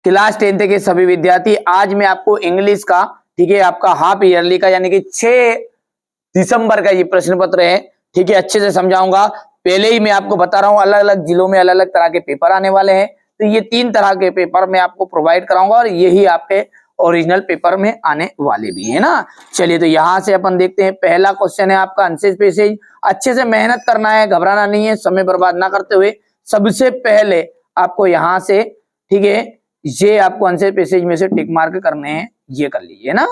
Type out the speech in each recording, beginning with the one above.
Class 10th के सभी विद्यार्थी, आज मैं आपको इंग्लिश का, ठीक है, आपका हाफ ईयरली का यानी कि 6 दिसंबर का ये प्रश्न पत्र है, ठीक है, अच्छे से समझाऊंगा। पहले ही मैं आपको बता रहा हूं अलग अलग जिलों में अलग अलग तरह के पेपर आने वाले हैं, तो ये 3 तरह के पेपर मैं आपको प्रोवाइड कराऊंगा और यही आपके ओरिजिनल पेपर में आने वाले भी है ना। चलिए, तो यहां से अपन देखते हैं। पहला क्वेश्चन है आपका आंसर पैसेज। अच्छे से मेहनत करना है, घबराना नहीं है, समय बर्बाद ना करते हुए सबसे पहले आपको यहां से, ठीक है, ये आपको आंसर पैसेज में से टिक मार्क करने हैं, ये कर लीजिए ना,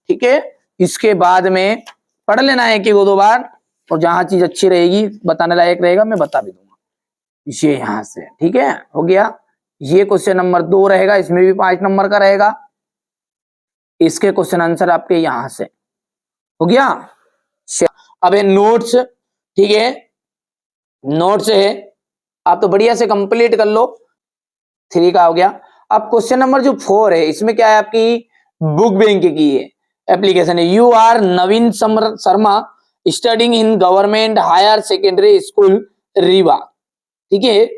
ठीक है। इसके बाद में पढ़ लेना है कि वो 2 बार, और जहां चीज अच्छी रहेगी बताने लायक रहेगा मैं बता भी दूंगा। ये यहां से ठीक है, हो गया। ये क्वेश्चन नंबर 2 रहेगा, इसमें भी 5 नंबर का रहेगा। इसके क्वेश्चन आंसर आपके यहां से हो गया। अब है नोट्स, ठीक है, नोट्स है, आप तो बढ़िया से कंप्लीट कर लो। 3 का हो गया। अब क्वेश्चन नंबर जो 4 है, इसमें क्या है, आपकी बुक बैंक की है एप्लीकेशन है। You are Naveen Sharma studying in government higher secondary school Rewa, ठीक है,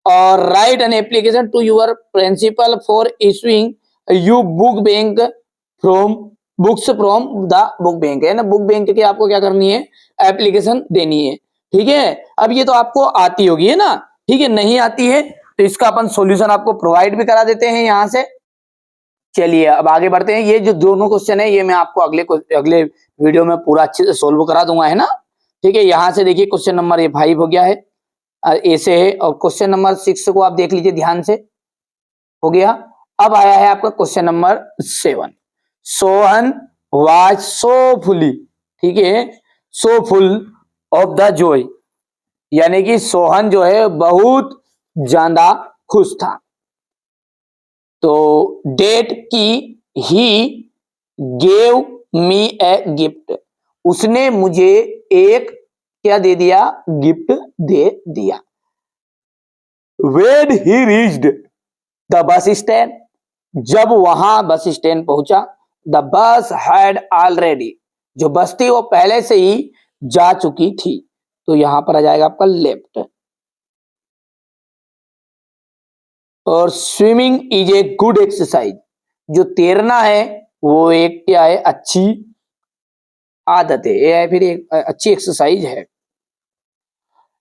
और write an application to your principal for issuing you book bank from books from the book bank, है ना। बुक बैंक की आपको क्या करनी है, एप्लीकेशन देनी है, ठीक है। अब ये तो आपको आती होगी, है ना, ठीक है। नहीं आती है तो इसका अपन सॉल्यूशन आपको प्रोवाइड भी करा देते हैं यहां से। चलिए अब आगे बढ़ते हैं। ये जो दोनों क्वेश्चन है ये मैं आपको अगले वीडियो में पूरा अच्छे से सोल्व करा दूंगा, है ना, ठीक है। यहां से देखिए क्वेश्चन नंबर ये 5 हो गया है, ऐसे है। और क्वेश्चन नंबर 6 को आप देख लीजिए ध्यान से, हो गया। अब आया है आपका question number 7। Sohan was so fully, ठीक है, so full of the Joy, यानी कि सोहन जो है बहुत ज्यादा खुश था। तो डेट की he gave me a gift, उसने मुझे एक क्या दे दिया, गिफ्ट दे दिया। When he reached the bus stand, जब वहां बस स्टैंड पहुंचा, द बस हैड ऑलरेडी, जो बस थी वो पहले से ही जा चुकी थी। तो यहां पर आ जाएगा आपका लेफ्ट। और swimming is a good exercise, जो तैरना है वो एक क्या है, अच्छी आदत है, ये फिर एक अच्छी एक्सरसाइज है।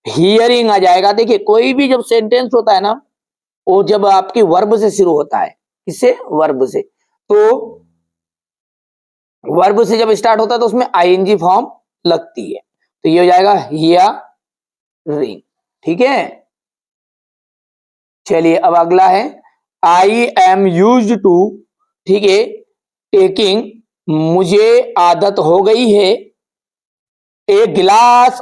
हियरिंग आ जाएगा। देखिए कोई भी जब सेंटेंस होता है ना, वो जब आपकी वर्ब से शुरू होता है, किससे, वर्ब से, तो वर्ब से जब स्टार्ट होता है तो उसमें आईएनजी फॉर्म लगती है, तो ये हो जाएगा हियरिंग, ठीक है। चलिए अब अगला है, आई एम यूज टू, ठीक है, टेकिंग, मुझे आदत हो गई है, ए गिलास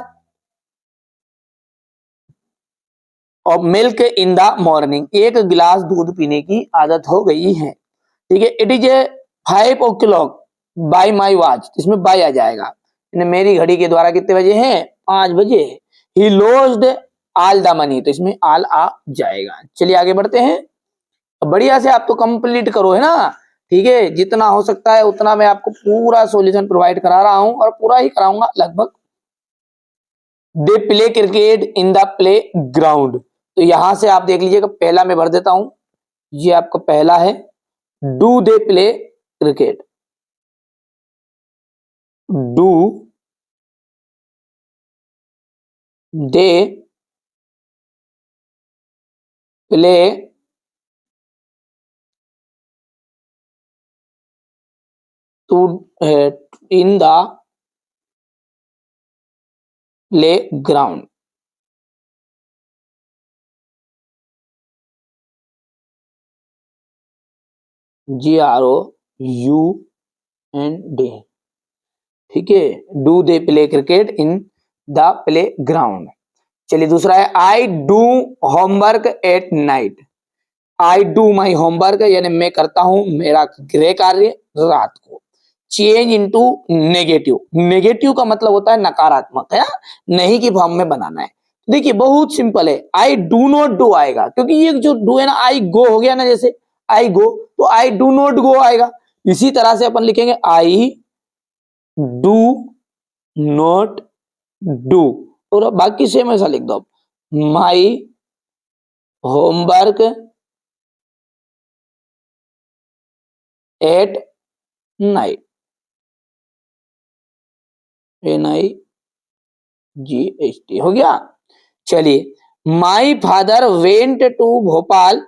of milk in the morning, एक गिलास दूध पीने की आदत हो गई है, ठीक है। It is a 5 o'clock bye my watch, इसमें बाय आ जाएगा, मेरी घड़ी के द्वारा कितने बजे हैं, 5 बजे। ही लॉस्ड ऑल द मनी, तो इसमें ऑल आ जाएगा। चलिए आगे बढ़ते हैं। बढ़िया से आप तो कंप्लीट करो, है ना, ठीक है, जितना हो सकता है उतना मैं आपको पूरा सॉल्यूशन प्रोवाइड करा रहा हूं और पूरा ही कराऊंगा लगभग। दे play cricket in the play ground, तो यहां से आप देख लीजिएगा, पहला मैं भर देता हूं, ये आपका पहला है, do they play cricket, do they play to in the play ground, GROUND, ठीक है, do they play cricket in the play ground. चलिए दूसरा है, I do homework at night, I do my homework, यानी मैं करता हूं मेरा गृह कार्य रात को। चेंज इनटू नेगेटिव, नेगेटिव का मतलब होता है नकारात्मक, है ना, नहीं की फॉर्म में बनाना है। देखिए बहुत सिंपल है, आई डू नॉट डू आएगा, क्योंकि ये जो डू है ना, आई गो हो गया ना, जैसे आई गो, तो आई डू नॉट गो आएगा। इसी तरह से अपन लिखेंगे, आई डू नॉट डू, और बाकी सेम ऐसा लिख दो, my homework at night, NIGHT हो गया। चलिए, my father went to Bhopal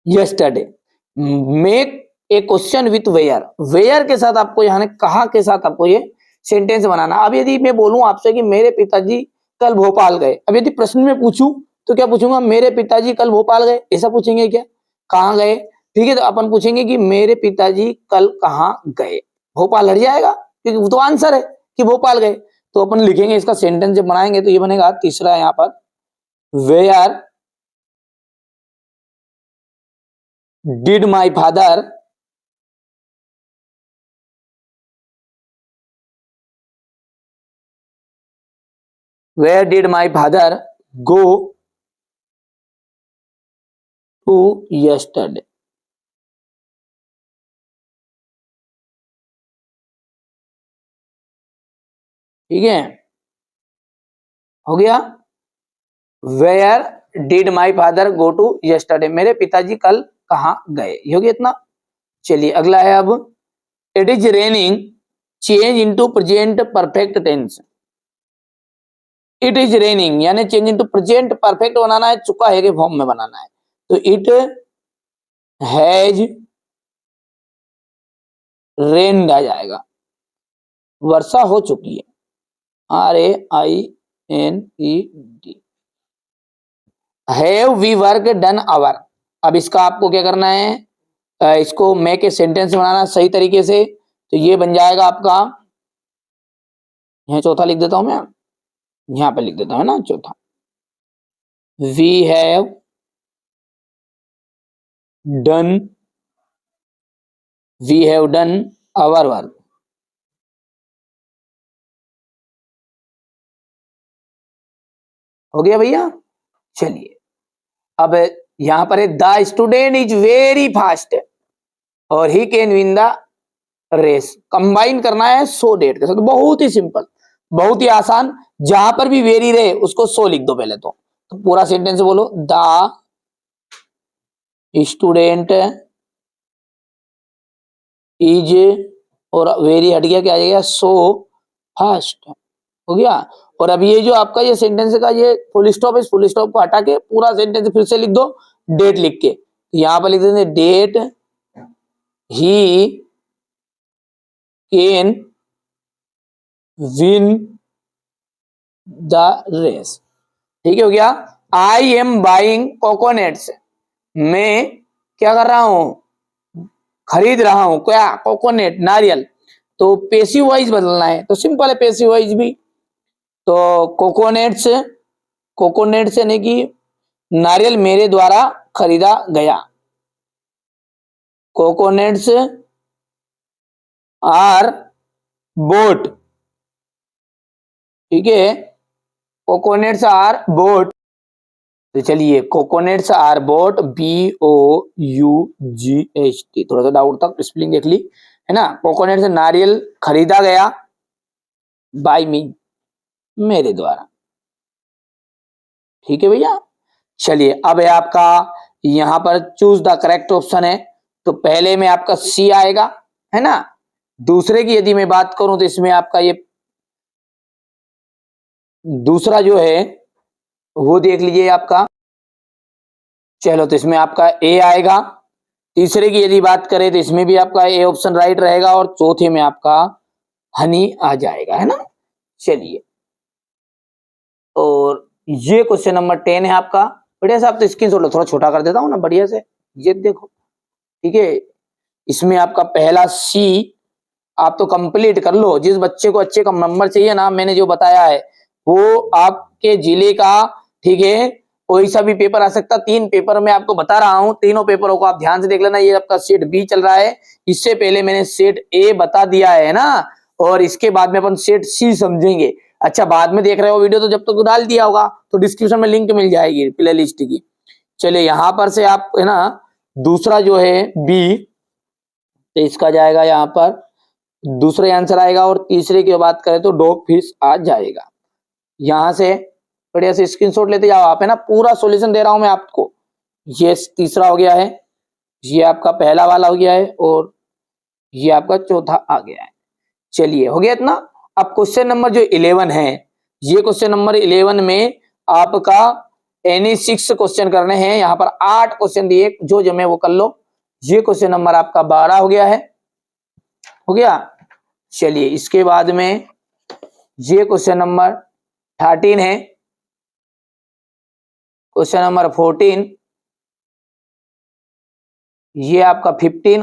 yesterday, make a question with where, where के साथ आपको यहाँ कहा के साथ आपको ये सेंटेंस बनाना। अब यदि मैं बोलूं आपसे कि मेरे पिताजी कल भोपाल गए, अब यदि प्रश्न में पूछूं तो क्या पूछूंगा, मेरे पिताजी कल भोपाल गए, ऐसा पूछेंगे क्या, कहाँ गए, ठीक है। तो अपन पूछेंगे कि मेरे पिताजी कल कहाँ गए, भोपाल हट जाएगा क्योंकि वो तो आंसर है कि भोपाल गए। तो अपन लिखेंगे इसका सेंटेंस जब बनाएंगे तो ये बनेगा तीसरा यहाँ पर, where did my father Where did my father go to yesterday? ठीक है, हो गया। Where did my father go to yesterday? मेरे पिताजी कल कहाँ गए, ये हो गया इतना। चलिए अगला है अब, it is raining, change into present perfect tense। it is raining यानी चेंज इनटू प्रेजेंट परफेक्ट बनाना है, चुका है के फॉर्म में बनाना है। तो इट हैज रेन्ड आ जाएगा, वर्षा हो चुकी है, RAINED। Have we work done our, अब इसका आपको क्या करना है, इसको मेक ए सेंटेंस बनाना सही तरीके से। तो ये बन जाएगा आपका, यहाँ चौथा लिख देता हूं मैं, यहाँ पे लिख देता हूं ना चौथा, we have done our work. हो गया भैया। चलिए अब यहां पर है, the student is very fast और he can win the race, combine करना है सो डेट के साथ, बहुत ही सिंपल, बहुत ही आसान, जहां पर भी वेरी रहे उसको सो लिख दो पहले तो पूरा सेंटेंस बोलो, द स्टूडेंट इज, और वेरी हट गया, क्या आ जाएगा, सो फास्ट, हो गया। और अब ये जो आपका ये सेंटेंस का ये फुल स्टॉप है, इस फुल स्टॉप को हटा के पूरा सेंटेंस फिर से लिख दो डेट लिख के, यहां पर लिख देंगे that he can win the race, ठीक है, हो गया। आई एम बाइंग कोकोनट्स, मैं क्या कर रहा हूं, खरीद रहा हूं, क्या, कोकोनट, नारियल। तो पैसिव वाइज बदलना है, तो सिंपल है पैसिव वाइज भी, तो कोकोनट्स, कोकोनट्स यानी कि नारियल मेरे द्वारा खरीदा गया, कोकोनट्स आर बोट, ठीक है, कोकोनट्स आर बोट। तो चलिए, कोकोनट्स आर बोट, BOUGHT, थोड़ा सा डाउट था, स्पेलिंग देख ली है ना। कोकोनट से नारियल खरीदा गया, बाय मी, मेरे द्वारा, ठीक है भैया। चलिए अब है आपका यहां पर चूज द करेक्ट ऑप्शन है, तो पहले में आपका सी आएगा, है ना। दूसरे की यदि मैं बात करूं तो इसमें आपका ये दूसरा जो है वो देख लीजिए आपका, चलो तो इसमें आपका ए आएगा। तीसरे की यदि बात करें तो इसमें भी आपका ए ऑप्शन राइट रहेगा, और चौथे में आपका हनी आ जाएगा, है ना। चलिए, और ये क्वेश्चन नंबर 10 है आपका, बढ़िया से आप तो स्क्रीनशॉट लो, थोड़ा छोटा कर देता हूं ना बढ़िया से, ये देखो, ठीक है। इसमें आपका पहला सी आप तो कंप्लीट कर लो, जिस बच्चे को अच्छे का नंबर चाहिए ना, मैंने जो बताया है वो आपके जिले का, ठीक है, कोई सा भी पेपर आ सकता, 3 पेपर में आपको बता रहा हूं, तीनों पेपरों को आप ध्यान से देख लेना। ये आपका सेट बी चल रहा है, इससे पहले मैंने सेट ए बता दिया है ना, और इसके बाद में अपन सेट सी समझेंगे। अच्छा, बाद में देख रहे हो वीडियो तो जब तक तो डाल दिया होगा, तो डिस्क्रिप्शन में लिंक मिल जाएगी प्ले लिस्ट की। चलिए यहां पर से आप, है ना, दूसरा जो है बी, तो इसका जाएगा यहाँ पर दूसरे आंसर आएगा, और तीसरे की बात करें तो डॉग फिश आ जाएगा। यहां से बढ़िया से स्क्रीनशॉट लेते जाओ आप, है ना, पूरा सॉल्यूशन दे रहा हूं मैं आपको। ये तीसरा हो गया है, ये आपका पहला वाला हो गया है और ये आपका चौथा आ गया है। चलिए हो गया इतना। अब क्वेश्चन नंबर जो 11 है, ये क्वेश्चन नंबर 11 में आपका एनी 6 क्वेश्चन करने हैं। यहाँ पर 8 क्वेश्चन दिए, जो जमे वो कर लो। ये क्वेश्चन नंबर आपका 12 हो गया है, हो गया। चलिए इसके बाद में ये क्वेश्चन नंबर 13 है, क्वेश्चन नंबर 14, ये आपका 15